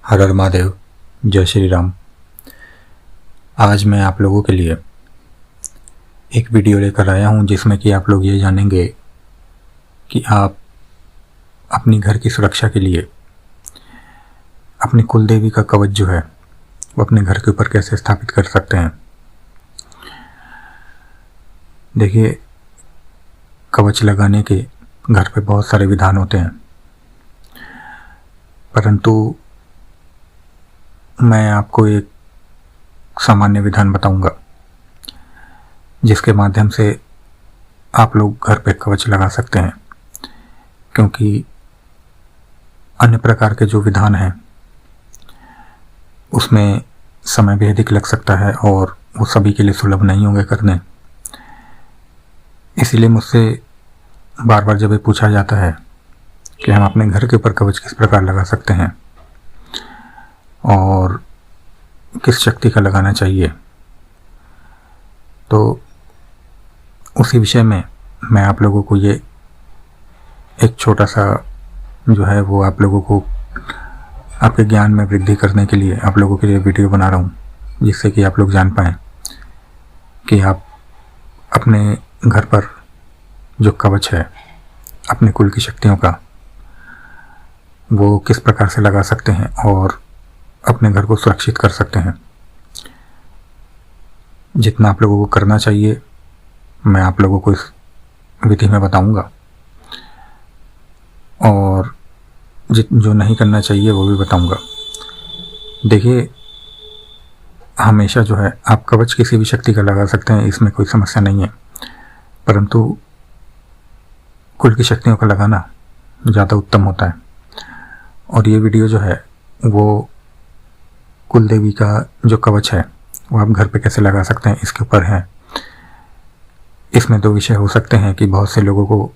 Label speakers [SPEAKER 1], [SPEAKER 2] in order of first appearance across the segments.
[SPEAKER 1] हर हर महादेव। जय श्री राम। आज मैं आप लोगों के लिए एक वीडियो लेकर आया हूं जिसमें कि आप लोग ये जानेंगे कि आप अपनी घर की सुरक्षा के लिए अपनी कुल देवी का कवच जो है वो अपने घर के ऊपर कैसे स्थापित कर सकते हैं। देखिए, कवच लगाने के घर पे बहुत सारे विधान होते हैं, परंतु मैं आपको एक सामान्य विधान बताऊंगा जिसके माध्यम से आप लोग घर पे कवच लगा सकते हैं, क्योंकि अन्य प्रकार के जो विधान हैं उसमें समय भी अधिक लग सकता है और वो सभी के लिए सुलभ नहीं होंगे करने। इसीलिए मुझसे बार बार जब ये पूछा जाता है कि हम अपने घर के ऊपर कवच किस प्रकार लगा सकते हैं और किस शक्ति का लगाना चाहिए, तो उसी विषय में मैं आप लोगों को ये एक छोटा सा जो है वो आप लोगों को आपके ज्ञान में वृद्धि करने के लिए आप लोगों के लिए वीडियो बना रहा हूँ, जिससे कि आप लोग जान पाएँ कि आप अपने घर पर जो कवच है अपने कुल की शक्तियों का वो किस प्रकार से लगा सकते हैं और अपने घर को सुरक्षित कर सकते हैं। जितना आप लोगों को करना चाहिए मैं आप लोगों को इस विधि में बताऊंगा, और जो नहीं करना चाहिए वो भी बताऊंगा। देखिए, हमेशा जो है आप कवच किसी भी शक्ति का लगा सकते हैं, इसमें कोई समस्या नहीं है, परंतु कुल की शक्तियों का लगाना ज़्यादा उत्तम होता है। और ये वीडियो जो है वो कुल देवी का जो कवच है वो आप घर पे कैसे लगा सकते हैं इसके ऊपर है। इसमें दो विषय हो सकते हैं कि बहुत से लोगों को,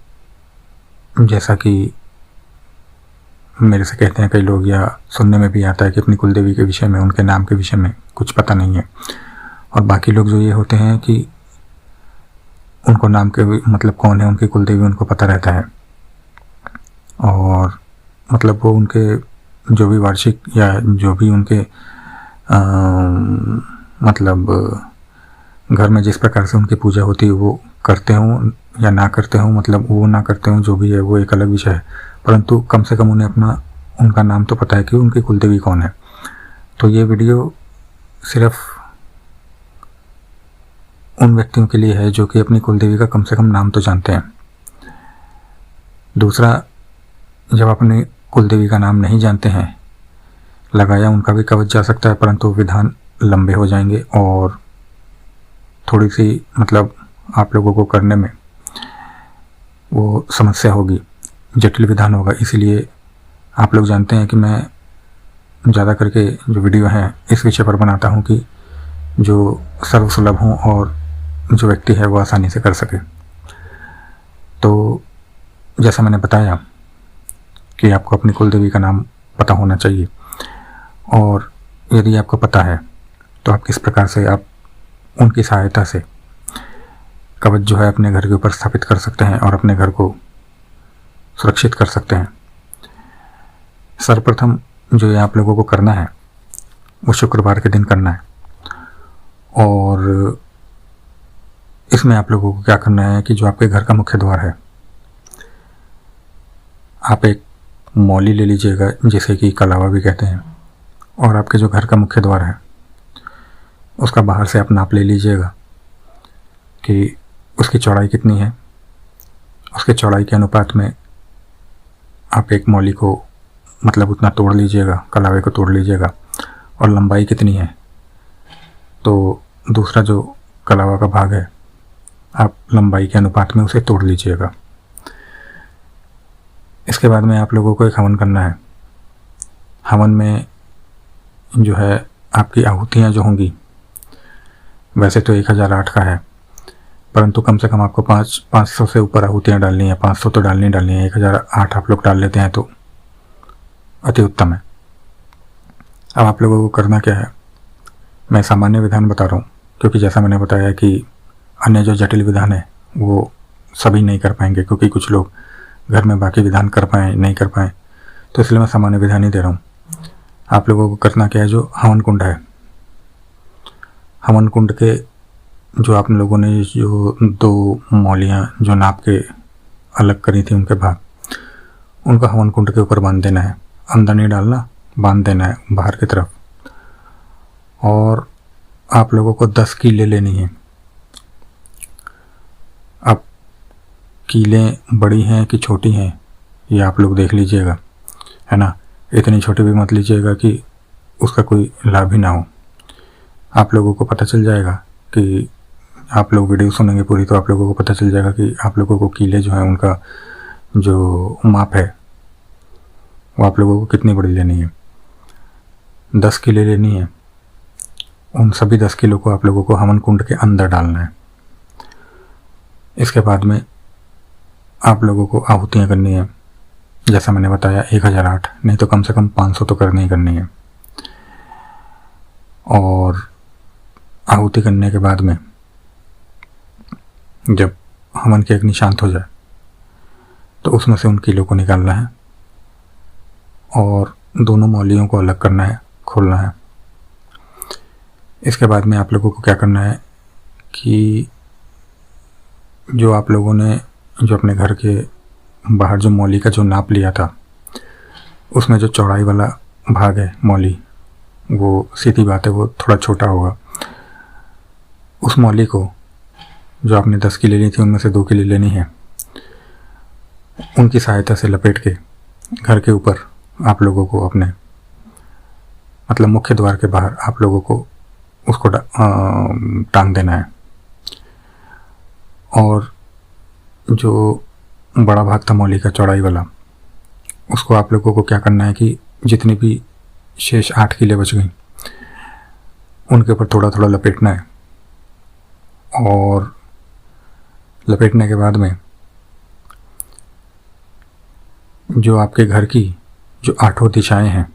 [SPEAKER 1] जैसा कि मेरे से कहते हैं कई लोग, या सुनने में भी आता है कि अपनी कुल देवी के विषय में, उनके नाम के विषय में कुछ पता नहीं है, और बाकी लोग जो ये होते हैं कि उनको नाम के मतलब कौन है उनकी कुल देवी उनको पता रहता है, और मतलब वो उनके जो भी वार्षिक या जो भी उनके मतलब घर में जिस प्रकार से उनकी पूजा होती है वो करते हों या ना करते हों, मतलब वो ना करते हों, जो भी है वो एक अलग विषय है, परंतु कम से कम उन्हें अपना उनका नाम तो पता है कि उनकी कुलदेवी कौन है। तो ये वीडियो सिर्फ उन व्यक्तियों के लिए है जो कि अपनी कुलदेवी का कम से कम नाम तो जानते हैं। दूसरा, जब अपने कुलदेवी का नाम नहीं जानते हैं, लगाया उनका भी कवच जा सकता है, परंतु विधान लंबे हो जाएंगे और थोड़ी सी मतलब आप लोगों को करने में वो समस्या होगी, जटिल विधान होगा। इसीलिए आप लोग जानते हैं कि मैं ज़्यादा करके जो वीडियो है इस विषय पर बनाता हूँ कि जो सर्वसुलभ हों और जो व्यक्ति है वो आसानी से कर सके। तो जैसा मैंने बताया कि आपको अपनी कुलदेवी का नाम पता होना चाहिए, और यदि आपको पता है तो आप किस प्रकार से आप उनकी सहायता से कवच जो है अपने घर के ऊपर स्थापित कर सकते हैं और अपने घर को सुरक्षित कर सकते हैं। सर्वप्रथम जो ये आप लोगों को करना है वो शुक्रवार के दिन करना है, और इसमें आप लोगों को क्या करना है कि जो आपके घर का मुख्य द्वार है, आप एक मौली ले लीजिएगा जिसे कि कलावा भी कहते हैं, और आपके जो घर का मुख्य द्वार है उसका बाहर से आप नाप ले लीजिएगा कि उसकी चौड़ाई कितनी है। उसके चौड़ाई के अनुपात में आप एक मौली को मतलब उतना तोड़ लीजिएगा, कलावे को तोड़ लीजिएगा, और लंबाई कितनी है तो दूसरा जो कलावा का भाग है आप लंबाई के अनुपात में उसे तोड़ लीजिएगा। इसके बाद में आप लोगों को एक हवन करना है। हवन में जो है आपकी आहुतियाँ जो होंगी, वैसे तो 1008 का है, परंतु कम से कम आपको 500 से ऊपर आहुतियाँ डालनी है। 500 तो डालनी है, 1008 आप लोग डाल लेते हैं तो अति उत्तम है। अब आप लोगों को करना क्या है, मैं सामान्य विधान बता रहा हूँ, क्योंकि जैसा मैंने बताया कि अन्य जो जटिल विधान है वो सभी नहीं कर पाएंगे, क्योंकि कुछ लोग घर में बाकी विधान कर पाएँ नहीं कर पाएँ, तो इसलिए मैं सामान्य विधान ही दे रहा हूँ। आप लोगों को करना क्या है, जो हवन कुंड है, हवन कुंड के जो आप लोगों ने जो 2 मौलियाँ जो नाप के अलग करी थी उनके भाग, उनका हवन कुंड के ऊपर बांध देना है। अंदर नहीं डालना, बांध देना है बाहर की तरफ। और आप लोगों को 10 कीलें लेनी है। अब कीलें बड़ी हैं कि छोटी हैं ये आप लोग देख लीजिएगा, है ना। इतनी छोटी भी मत लीजिएगा कि उसका कोई लाभ ही ना हो। आप लोगों को पता चल जाएगा कि आप लोग वीडियो सुनेंगे पूरी तो आप लोगों को पता चल जाएगा कि आप लोगों को कीले जो हैं उनका जो माप है वो आप लोगों को कितनी बड़ी लेनी है। 10 कीले लेनी है। उन सभी 10 किलो को आप लोगों को हवन कुंड के अंदर डालना है। इसके बाद में आप लोगों को आहुतियाँ करनी है। जैसा मैंने बताया 1008 नहीं तो कम से कम 500 तो करनी ही करनी है। और आहुति करने के बाद में जब हवन की अग्नि शांत हो जाए तो उसमें से उन कीलों को निकालना है और दोनों मौलियों को अलग करना है, खोलना है। इसके बाद में आप लोगों को क्या करना है कि जो आप लोगों ने जो अपने घर के बाहर जो मौली का जो नाप लिया था उसमें जो चौड़ाई वाला भाग है मौली, वो सीधी बात है वो थोड़ा छोटा होगा। उस मौली को जो आपने 10 की ले ली थी उनमें से 2 की ले लेनी है। उनकी सहायता से लपेट के घर के ऊपर आप लोगों को अपने मतलब मुख्य द्वार के बाहर आप लोगों को उसको टांग देना है। और जो बड़ा भाग था मौली का चौड़ाई वाला उसको आप लोगों को क्या करना है कि जितनी भी शेष 8 कीलें बच गई उनके ऊपर थोड़ा थोड़ा लपेटना है। और लपेटने के बाद में जो आपके घर की जो 8 दिशाएं हैं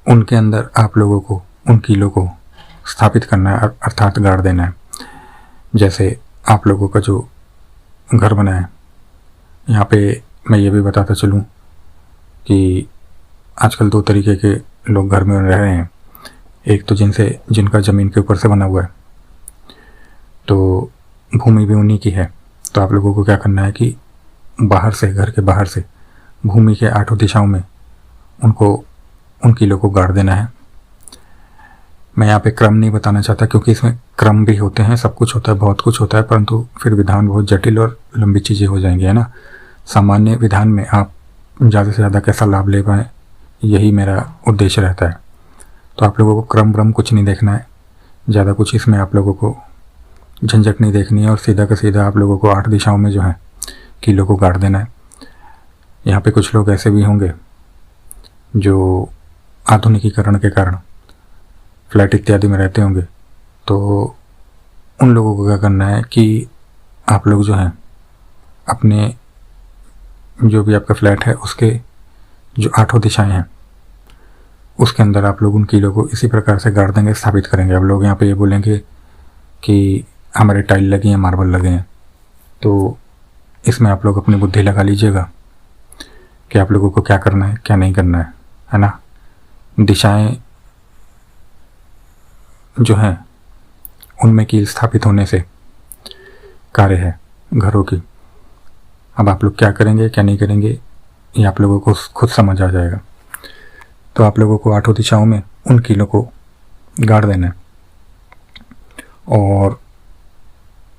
[SPEAKER 1] उनके अंदर आप लोगों को उन कीलों को स्थापित करना है, अर्थात गाड़ देना है। जैसे आप लोगों का जो घर बना है, यहाँ पे मैं ये भी बताता चलूँ कि आजकल 2 तरीके के लोग घर में रह रहे हैं। एक तो जिनका ज़मीन के ऊपर से बना हुआ है तो भूमि भी उन्हीं की है। तो आप लोगों को क्या करना है कि बाहर से, घर के बाहर से भूमि के 8 दिशाओं में उन कीलों को गाड़ देना है। मैं यहाँ पे क्रम नहीं बताना चाहता क्योंकि इसमें क्रम भी होते हैं, सब कुछ होता है, बहुत कुछ होता है, परंतु फिर विधान बहुत जटिल और लंबी चीज़ें हो जाएंगी, है ना। सामान्य विधान में आप ज़्यादा से ज़्यादा कैसा लाभ ले पाएँ यही मेरा उद्देश्य रहता है। तो आप लोगों को क्रम व्रम कुछ नहीं देखना है, ज़्यादा कुछ इसमें आप लोगों को झंझट नहीं देखनी है और सीधा का सीधा आप लोगों को 8 दिशाओं में जो है कीलों को गाड़ देना है। यहाँ पे कुछ लोग ऐसे भी होंगे जो आधुनिकीकरण के कारण फ्लैट इत्यादि में रहते होंगे, तो उन लोगों को क्या करना है कि आप लोग जो हैं अपने जो भी आपका फ्लैट है उसके जो 8 दिशाएं हैं उसके अंदर आप लोग उन कीलों को इसी प्रकार से गाड़ देंगे, स्थापित करेंगे। अब लोग यहाँ पे ये बोलेंगे कि हमारे टाइल लगी हैं, मार्बल लगे हैं, तो इसमें आप लोग अपनी बुद्धि लगा लीजिएगा कि आप लोगों को क्या करना है क्या नहीं करना है ना। दिशाएं जो हैं उनमें कील स्थापित होने से कार्य है घरों की। अब आप लोग क्या करेंगे क्या नहीं करेंगे ये आप लोगों को खुद समझ आ जाएगा। तो आप लोगों को 8 दिशाओं में उन कीलों को गाड़ देना है। और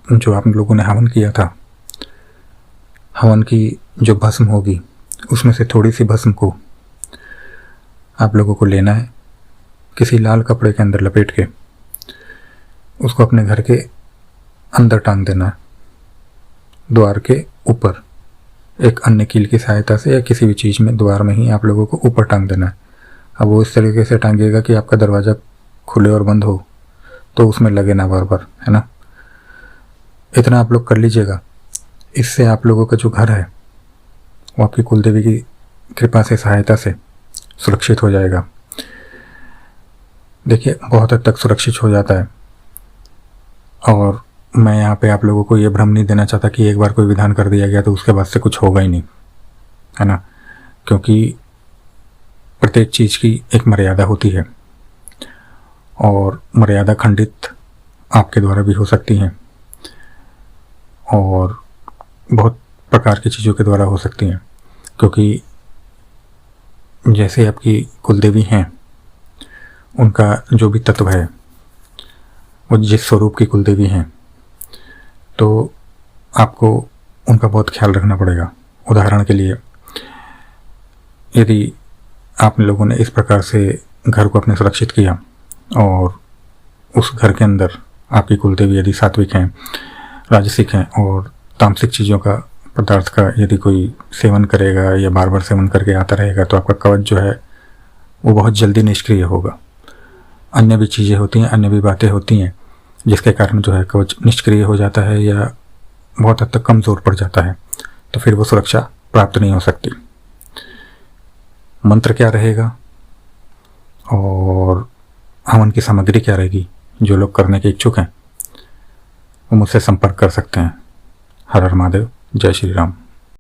[SPEAKER 1] जो आप लोगों ने हवन किया था, हवन की जो भस्म होगी उसमें से थोड़ी सी भस्म को आप लोगों को लेना है, किसी लाल कपड़े के अंदर लपेट के उसको अपने घर के अंदर टांग देना है, द्वार के ऊपर एक अन्य कील की सहायता से या किसी भी चीज़ में द्वार में ही आप लोगों को ऊपर टांग देना है। अब वो इस तरीके से टांगेगा कि आपका दरवाज़ा खुले और बंद हो तो उसमें लगे ना बार बार, है ना। इतना आप लोग कर लीजिएगा। इससे आप लोगों का जो घर है वो आपकी कुलदेवी की कृपा से, सहायता से सुरक्षित हो जाएगा। देखिए बहुत हद तक सुरक्षित हो जाता है। और मैं यहाँ पे आप लोगों को ये भ्रम नहीं देना चाहता कि एक बार कोई विधान कर दिया गया तो उसके बाद से कुछ होगा ही नहीं, है ना। क्योंकि प्रत्येक चीज़ की एक मर्यादा होती है और मर्यादा खंडित आपके द्वारा भी हो सकती है और बहुत प्रकार की चीज़ों के द्वारा हो सकती हैं, क्योंकि जैसे आपकी कुलदेवी हैं, उनका जो भी तत्व है, वो जिस स्वरूप की कुलदेवी हैं, तो आपको उनका बहुत ख्याल रखना पड़ेगा। उदाहरण के लिए, यदि आप लोगों ने इस प्रकार से घर को अपने सुरक्षित किया और उस घर के अंदर आपकी कुलदेवी यदि सात्विक हैं, राजसिक हैं और तामसिक चीज़ों का, पदार्थ का यदि कोई सेवन करेगा या बार बार सेवन करके आता रहेगा, तो आपका कवच जो है वो बहुत जल्दी निष्क्रिय होगा। अन्य भी चीज़ें होती हैं, अन्य भी बातें होती हैं, जिसके कारण जो है कवच निष्क्रिय हो जाता है या बहुत हद तक कमज़ोर पड़ जाता है, तो फिर वो सुरक्षा प्राप्त नहीं हो सकती। मंत्र क्या रहेगा और हवन की सामग्री क्या रहेगी, जो लोग करने के इच्छुक हैं वो मुझसे संपर्क कर सकते हैं। हर हर महादेव, जय श्री राम।